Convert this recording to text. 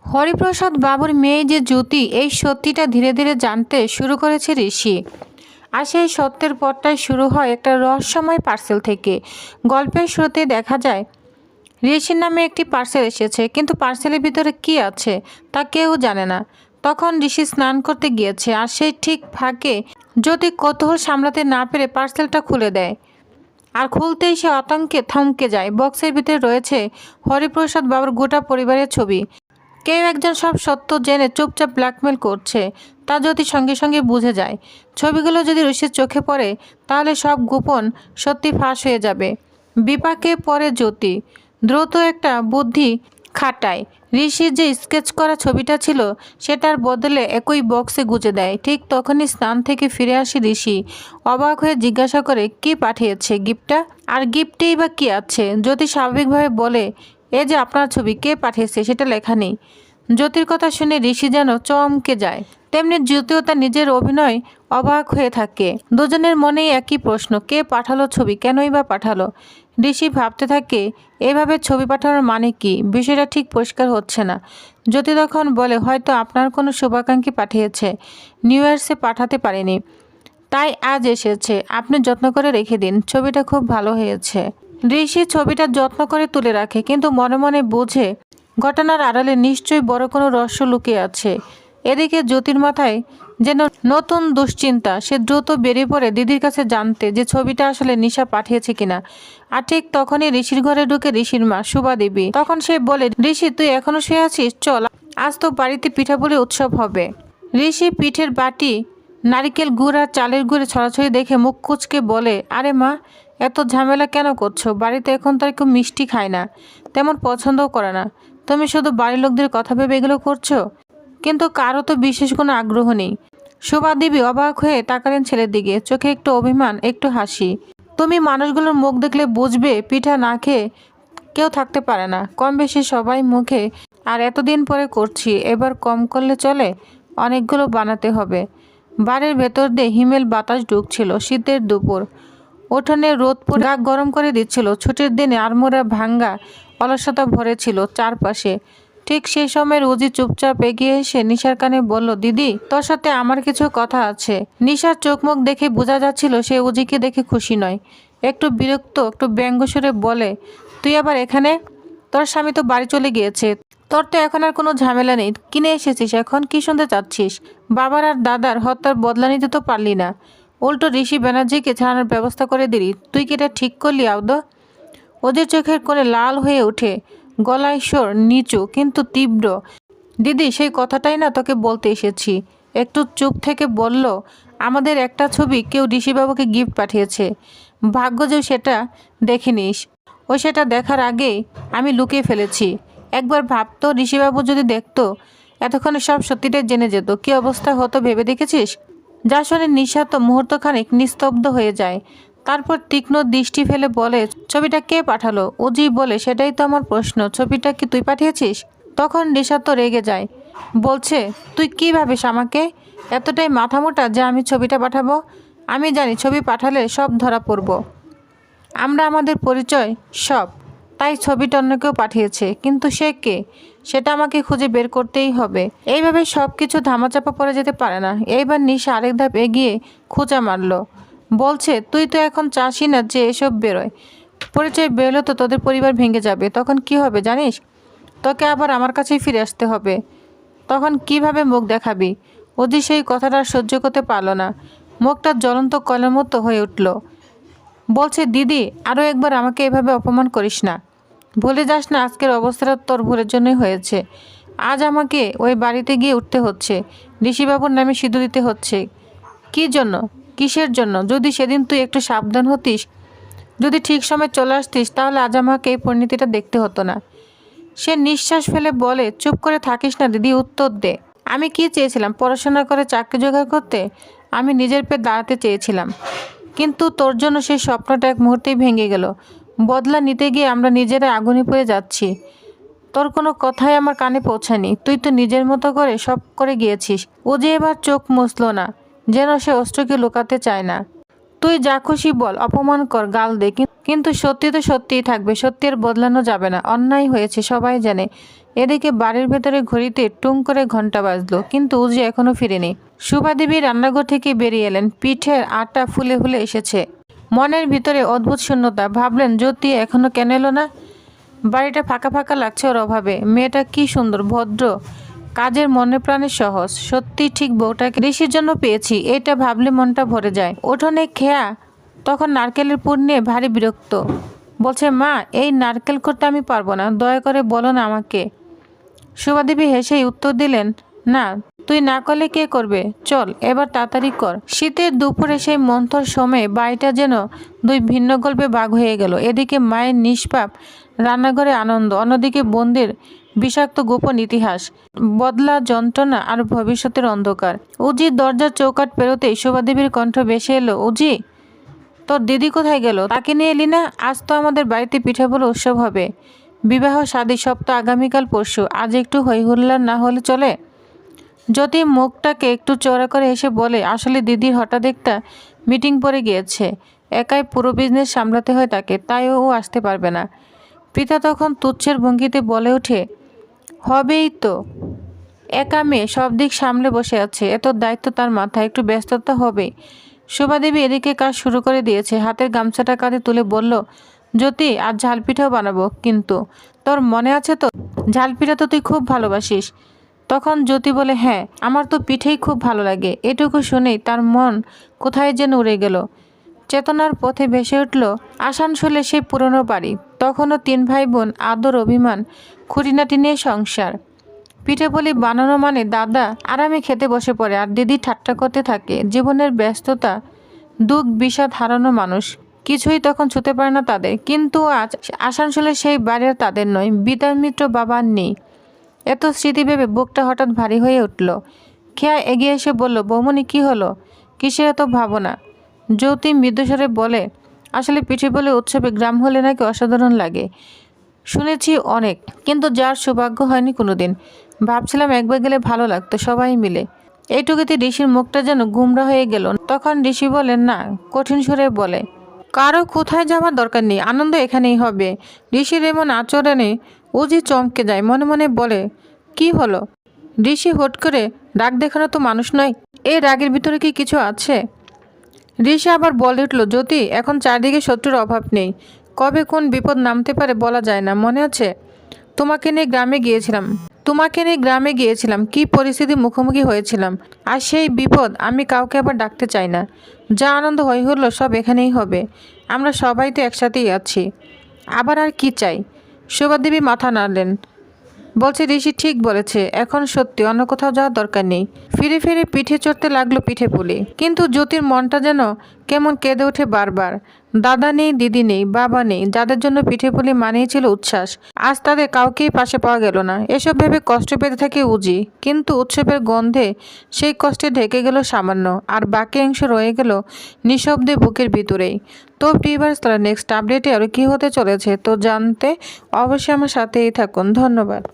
হরিপ্রসাদ বাবুর মেয়ে যে জ্যোতি, এই সত্যিটা ধীরে ধীরে জানতে শুরু করেছে ঋষি। আর সেই সত্যের পথটাই শুরু হয় একটা রহস্যময় পার্সেল থেকে। গল্পের শুরুতে দেখা যায় ঋষির নামে একটি পার্সেল এসেছে, কিন্তু পার্সেলের ভিতরে কি আছে তা কেউ জানে না। তখন ঋষি স্নান করতে গিয়েছে, আর সেই ঠিক ফাঁকে জ্যোতি কৌতূহল সামলাতে না পেরে পার্সেলটা খুলে দেয়। আর খুলতেই সে আতঙ্কে থমকে যায়। বক্সের ভিতরে রয়েছে হরিপ্রসাদ বাবুর গোটা পরিবারের ছবি। কেউ একজন সব সত্য জেনে চুপচাপ ব্ল্যাকমেল করছে, তা জ্যোতি সঙ্গে সঙ্গে বুঝে যায়। ছবিগুলো যদি ঋষির চোখে পড়ে তাহলে সব গোপন সত্যি ফাঁস হয়ে যাবে। বিপাকে পড়ে জ্যোতি। দ্রুত একটা বুদ্ধি খাটায়। ঋষির যে স্কেচ করা ছবিটা ছিল সেটার বদলে একই বক্সে গুজে দেয়। ঠিক তখনই স্নান থেকে ফিরে আসে ঋষি। অবাক হয়ে জিজ্ঞাসা করে, কি পাঠিয়েছে গিফটটা? আর গিফটেই বা কী আছে? জ্যোতি স্বাভাবিকভাবে বলে, এ যে আপনার ছবি, কে পাঠিয়েছে সেটা লেখা নেই। জ্যোতির কথা শুনে ঋষি যেন চমকে যায়। তেমনি জ্যোতিও তার নিজের অভিনয় অবাক হয়ে থাকে। দুজনের মনেই একই প্রশ্ন, কে পাঠালো ছবি, কেনই বা পাঠালো? ঋষি ভাবতে থাকে, এভাবে ছবি পাঠানোর মানে কি? বিষয়টা ঠিক পরিষ্কার হচ্ছে না। জ্যোতি তখন বলে, হয়তো আপনার কোনো শুভাকাঙ্ক্ষী পাঠিয়েছে, নিউ ইয়ার্সে পাঠাতে পারেনি, তাই আজ এসেছে। আপনি যত্ন করে রেখে দিন, ছবিটা খুব ভালো হয়েছে। ঋষি ছবিটা যত্ন করে তুলে রাখে, কিন্তু মনে মনে বোঝে ঘটনার আড়ালে নিশ্চয়ই বড় কোনো রহস্য লুকিয়ে আছে। এদিকে জ্যোতির মাথায় যেন নতুন দুশ্চিন্তা। সে দ্রুত বেরিয়ে পড়ে দিদির কাছে জানতে যে ছবিটা আসলে নিশা পাঠিয়েছে কিনা। আর ঠিক তখনই ঋষির ঘরে ঢুকে ঋষির মা শুভা দেবী। তখন সে বলে, ঋষি তুই এখনো শুয়ে আছিস? চল, আজ তো বাড়িতে পিঠাপুলি উৎসব হবে। ঋষি পিঠের বাটি, নারিকেল গুড় আর চালের গুঁড়ে ছড়াছড়ি দেখে মুখ কুচকে বলে, আরে মা, এত ঝামেলা কেন করছো? বাড়িতে এখন তার কেউ মিষ্টি খায় না, তেমন পছন্দও করে না। তুমি শুধু বাড়ির লোকদের কথা ভেবে এগুলো করছো, কিন্তু কারো তো বিশেষ কোনো আগ্রহ নেই। শোভা দেবী অবাক হয়ে তাকালেন ছেলের দিকে, চোখে একটু অভিমান, একটু হাসি। তুমি মানুষগুলোর মুখ দেখলে বুঝবে পিঠা না খেয়ে কেউ থাকতে পারে না। কম বেশি সবাই মুখে, আর এতদিন পরে করছি, এবার কম করলে চলে? অনেকগুলো বানাতে হবে। বাড়ির ভেতর দিয়ে হিমেল বাতাস ঢুকছিল। শীতের দুপুর, উঠোনে রোদ পড়ে গা গরম করে দিচ্ছিল। ছুটির দিনে আড়মোড়া ভাঙ্গা অলসতা ভরে ছিল চারপাশে। ঠিক সেই সময় রোজি চুপচাপ এগিয়ে এসে নিশার কানে বলল, দিদি, তোর সাথে আমার কিছু কথা আছে। নিশার চোখ মুখ দেখে বোঝা যাচ্ছিল সে উজিকে দেখে খুশি নয়। একটু বিরক্ত, একটু ব্যঙ্গ সুরে বলে, তুই আবার এখানে? তোর স্বামী তো বাড়ি চলে গিয়েছে, তোর তো এখন আর কোনো ঝামেলা নেই। কিনে এসেছিস এখন? কি শুনতে চাচ্ছিস? বাবার আর দাদার হত্যার বদলা নিতে তো পারলি না, উল্টো ঋষি ব্যানার্জিকে ছাড়ানোর ব্যবস্থা করে দিলি। তুই কি এটা ঠিক করলি আদৌ? ওদের চোখের কোণে লাল হয়ে ওঠে, গলায় স্বর নিচু কিন্তু তীব্র। দিদি, সেই কথাটাই না তোকে বলতে এসেছি। একটু চুপ থেকে বলল, আমাদের একটা ছবি কেউ ঋষিবাবুকে গিফট পাঠিয়েছে। ভাগ্য যে সেটা দেখে নিস। ও সেটা দেখার আগেই আমি লুকিয়ে ফেলেছি। একবার ভাবতো, ঋষিবাবু যদি দেখতো, এতক্ষণে সব সত্যিটাই জেনে যেত। কী অবস্থা হতো ভেবে দেখেছিস? যা শুনে নিশা তো মুহূর্তখানিক নিস্তব্ধ হয়ে যায়। তারপর তীক্ষ্ণ দৃষ্টি ফেলে বলে, ছবিটা কে পাঠালো? অজি বলে, সেটাই তো আমার প্রশ্ন। ছবিটা কি তুই পাঠিয়েছিস? তখন নিশা তো রেগে যায়, বলছে, তুই কি ভাবিস আমাকে? এতটাই মাথা মোটা যে আমি ছবিটা পাঠাবো? আমি জানি ছবি পাঠালে সব ধরা পড়ব, আমরা আমাদের পরিচয় সব। তাই ছবিটা অন্য কেউ পাঠিয়েছে, কিন্তু সে কে সেটা আমাকে খুঁজে বের করতেই হবে। এইভাবে সব কিছু ধামাচাপা পড়ে যেতে পারে না। এইবার নিশা আরেক ধাপ এগিয়ে খোঁচা মারল, বলছে, তুই তো এখন চাসই না যে এসব বেরোয়। পরিচয় বেরোলে তো তোদের পরিবার ভেঙে যাবে। তখন কি হবে জানিস? তোকে আবার আমার কাছেই ফিরে আসতে হবে। তখন কিভাবে মুখ দেখাবি? অজি সেই কথাটা সহ্য করতে পারল না। মুখটা জ্বলন্ত কলের মতো হয়ে উঠল। বলছে, দিদি, আরও একবার আমাকে এভাবে অপমান করিস না। ভুলে যাস না আজকের অবস্থাটা তোর ভুলের জন্যই হয়েছে। আজ আমাকে ওই বাড়িতে গিয়ে উঠতে হচ্ছে, ঋষিবাবুর নামে সিঁদুর দিতে হচ্ছে। কী জন্য? কিসের জন্য? যদি সেদিন তুই একটু সাবধান হতিস, যদি ঠিক সময় চলে আসতিস, তাহলে আজ আমাকে এই পরিণতিটা দেখতে হতো না। সে নিঃশ্বাস ফেলে বলে, চুপ করে থাকিস না দিদি, উত্তর দে। আমি কি চেয়েছিলাম? পড়াশোনা করে চাকরি জোগাড় করতে? আমি নিজের পেয়ে দাঁড়াতে চেয়েছিলাম, কিন্তু তোর জন্য সেই স্বপ্নটা এক মুহূর্তেই ভেঙে গেল। বদলা নিতে গিয়ে আমরা নিজেরা আগুনে পড়ে যাচ্ছি। তোর কোনো কথাই আমার কানে পৌঁছায়নি। তুই তো নিজের মতো করে সব করে গিয়েছিস। ও যে এবার চোখ মুছল না, যেন সে অস্ত্রকে লুকাতে চায় না। তুই যা খুশি বল, অপমান কর, গাল দে, কিন্তু সত্যি তো সত্যিই থাকবে। সত্যি আর বদলানো যাবে না। অন্যায় হয়েছে, সবাই জানে, এদিকে বাড়ির ভেতরে ঘড়িতে টুং করে ঘন্টা বাজলো, কিন্তু উজি এখনো ফিরেনি। শুভা দেবী রান্নাঘর থেকে বেরিয়ে এলেন, পিঠের আটা ফুলে ফুলে এসেছে। মনের ভিতরে অদ্ভুত শূন্যতা। ভাবলেন জ্যোতি এখনো কেন এলো না? বাড়িটা ফাঁকা ফাঁকা লাগছে ওর অভাবে। মেয়েটা কি সুন্দর, ভদ্র, কাজের মনে প্রাণে সহজ। সত্যি ঠিক বউটাকে ঋষির জন্য পেয়েছি, এটা ভাবলে মনটা ভরে যায়। উঠোনে খেয়া তখন নারকেলের পুর নিয়ে ভারী বিরক্ত। বলছে, মা এই নারকেল করতে আমি পারবো না, দয়া করে বলো না আমাকে। শুভাদেবী হেসেই উত্তর দিলেন, না তুই না করলে কে করবে, চল এবার তাড়াতাড়ি কর। শীতের দুপুরে সেই মন্থর সময়ে বাড়িটা যেন দুই ভিন্ন গল্পে ভাগ হয়ে গেল। এদিকে মায়ের নিষ্পাপ রান্নাঘরে আনন্দ, অন্যদিকে বোনদের বিষাক্ত গোপন ইতিহাস, বদলা যন্ত্রণা আর ভবিষ্যতের অন্ধকার। উজির দরজার চৌকাঠ পেরোতেই শুভাদেবীর কণ্ঠ ভেসে এলো, উজি তোর দিদি কোথায় গেল? তাকে নিয়ে এলি না? আজ তো আমাদের বাড়িতে পিঠে বলে উৎসব হবে। বিবাহ শাদী সব তো আগামীকাল পরশু, আজ একটু হইহুল্লার না হলে চলে? যদি মুখটাকে একটু চওড়া করে এসে বলে, আসলে দিদির হঠাৎ একটা মিটিং পড়ে গিয়েছে, একাই পুরো বিজনেস সামলাতে হয় তাকে, তাই ও আসতে পারবে না। পিতা তখন তুচ্ছের ভঙ্গিতে বলে ওঠে, হবেই তো, একা মেয়ে সব দিক সামলে বসে আছে, এত দায়িত্ব তার মাথায়, একটু ব্যস্ততা হবেই। শোভাদেবী এদিকে কাজ শুরু করে দিয়েছে। হাতের গামছাটা কাঁধে তুলে বলল, জ্যোতি আজ ঝাল পিঠাও বানাবো, কিন্তু তোর মনে আছে তো ঝাল পিঠা তো তুই খুব ভালোবাসিস। তখন জ্যোতি বলে, হ্যাঁ আমার তো পিঠেই খুব ভালো লাগে। এটুকু শুনেই তার মন কোথায় যেন উড়ে গেল। চেতনার পথে ভেসে উঠল আসানসোলে সেই পুরনো বাড়ি। তখনও 3 ভাই বোন, আদর অভিমান, খুঁটিনাটি নিয়ে সংসার। পিঠে পুলি বানানো মানে দাদা আরামে খেতে বসে পড়ে আর দিদি ঠাট্টা করতে থাকে। জীবনের ব্যস্ততা, দুঃখ, বিষাদ হারানো মানুষ কিছুই তখন ছুতে পারে না তাদের। কিন্তু আজ আসানসোলে সেই বাড়ি আর তাদের নয়। বিদায় মিত্র বাবা আর নেই। এত স্মৃতি ভেবে বুকটা হঠাৎ ভারী হয়ে উঠল। খেয়া এগিয়ে এসে বলল, বৌমনি কি হলো, কিসের এত ভাবনা? জ্যোতি মৃদুস্বরে বলে, আসলে পিঠে বলে উৎসবে গ্রাম হলে নাকি অসাধারণ লাগে, শুনেছি অনেক, কিন্তু যার সৌভাগ্য হয়নি কোনোদিন। ভাবছিলাম একবার গেলে ভালো লাগতো সবাই মিলে। এইটুকুতে ঋষির মুখটা যেন গুমরা হয়ে গেল। তখন ঋষি বলেন, না, কঠিন সুরে বলে, কারো কোথায় যাওয়ার দরকার নেই, আনন্দ এখানেই হবে। ঋষির এমন আচরণে উজি চমকে যায়, মনে মনে বলে, কি হলো? ঋষি হুট করে রাগ দেখানো তো মানুষ নয়, এই রাগের ভিতরে কি কিছু আছে? ঋষি আবার বলে উঠল, জ্যোতি এখন চারদিকে শত্রুর অভাব নেই, কবে কোন বিপদ নামতে পারে বলা যায় না। মনে আছে তোমাকে নিয়ে গ্রামে গিয়েছিলাম, কি পরিস্থিতির মুখোমুখি হয়েছিলাম। আর সেই বিপদ আমি কাউকে আবার ডাকতে চাই না। যা আনন্দ হলো সব এখানেই হবে, আমরা সবাই তো একসাথেই আছি, আবার আর কি চাই? শোভাদেবী মাথা নাড়লেন, বলছে, ঋষি ঠিক বলেছে, এখন সত্যি অন্য কোথাও যাওয়ার দরকার নেই। ফিরে ফিরে পিঠে চড়তে লাগলো পিঠে পুলি। কিন্তু জ্যোতির মনটা যেন কেমন কেঁদে ওঠে বারবার। দাদা নেই, দিদি নেই, বাবা নেই, যাদের জন্য পিঠে পুলি মানেই ছিল উচ্ছ্বাস, আজ তাদের কাউকেই পাশে পাওয়া গেল না। এসব ভেবে কষ্ট পেতে থাকে উজি। কিন্তু উৎসবের গন্ধে সেই কষ্টে ঢেকে গেল সামান্য, আর বাকি অংশ রয়ে গেল নিঃশব্দে বুকের ভিতরেই। তো ভিউয়ার্স, তাহলে নেক্সট আপডেটে আরও কী হতে চলেছে তো জানতে অবশ্যই আমার সাথেই থাকুন। ধন্যবাদ।